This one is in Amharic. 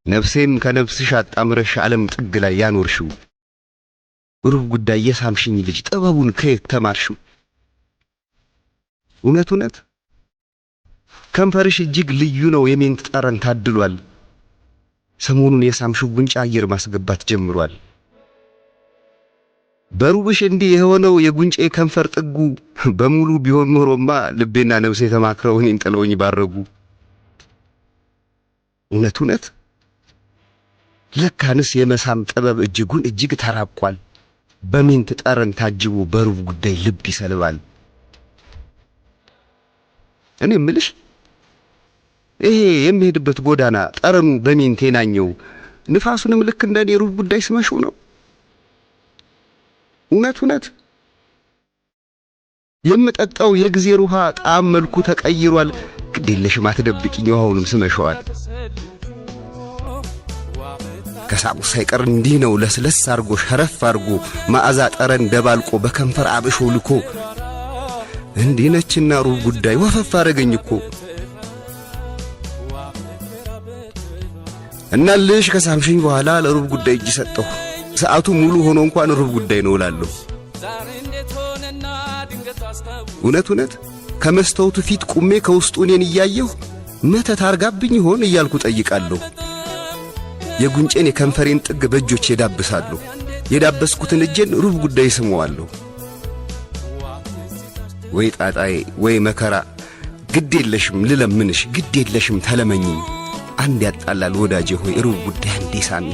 ነፍሴን ከነፍስሽ አጣምረሽ ዓለም ጥግ ላይ ያኖርሽው ሩብ ጉዳይ የሳምሽኝ ልጅ ጥበቡን ከየት ተማርሽው? እውነት ከንፈርሽ እጅግ ልዩ ነው የሜንት ጠረን ታድሏል። ሰሞኑን የሳምሽው ጉንጭ አየር ማስገባት ጀምሯል። በሩብሽ እንዲህ የሆነው የጉንጬ ከንፈር ጥጉ በሙሉ ቢሆን ኖሮማ ልቤና ነፍሴ ተማክረው እኔን ጥለውኝ ባረጉ። እውነት ለካንስ የመሳም ጥበብ እጅግ ተራቋል። በሜንት ጠረን ታጅቦ በሩብ ጉዳይ ልብ ይሰልባል። እኔ ምልሽ ይሄ የሚሄድበት ጎዳና ጠረኑ በሜንት ናኘው ንፋሱንም ልክ እንደኔ ሩብ ጉዳይ ስመሽው ነው? እውነት የምጠጣው የጊዜር ውሃ ጣዕም መልኩ ተቀይሯል። ግዴለሽም አትደብቂኝ ውሃውንም ስመሽዋል። ከሳቁ ሳይቀር እንዲህ ነው ለስለስ አርጎ ሸረፍ አርጎ ማዕዛ ጠረን ደባልቆ በከንፈር አብሾ ልኮ እንዲህ ነችና ሩብ ጉዳይ ወፈፍ አረገኝ እኮ። እናልሽ ከሳምሽኝ በኋላ ለሩብ ጉዳይ እጅ ሰጠሁ። ሰዓቱ ሙሉ ሆኖ እንኳን ሩብ ጉዳይ ነው እላለሁ። እውነት ከመስተውቱ ፊት ቁሜ ከውስጡ እኔን እያየሁ መተት አርጋብኝ ይሆን እያልኩ ጠይቃለሁ። የጉንጬን የከንፈሬን ጥግ በእጆቼ ዳብሳለሁ። የዳበስኩትን እጄን ሩብ ጉዳይ ስመዋለሁ። ወይ ጣጣዬ ወይ መከራ ግዴለሽም ልለምንሽ ግዴለሽም ተለመኝኝ። አንድ ያጣላል ወዳጄ ሆይ ሩብ ጉዳይ እንዴ ሳሚ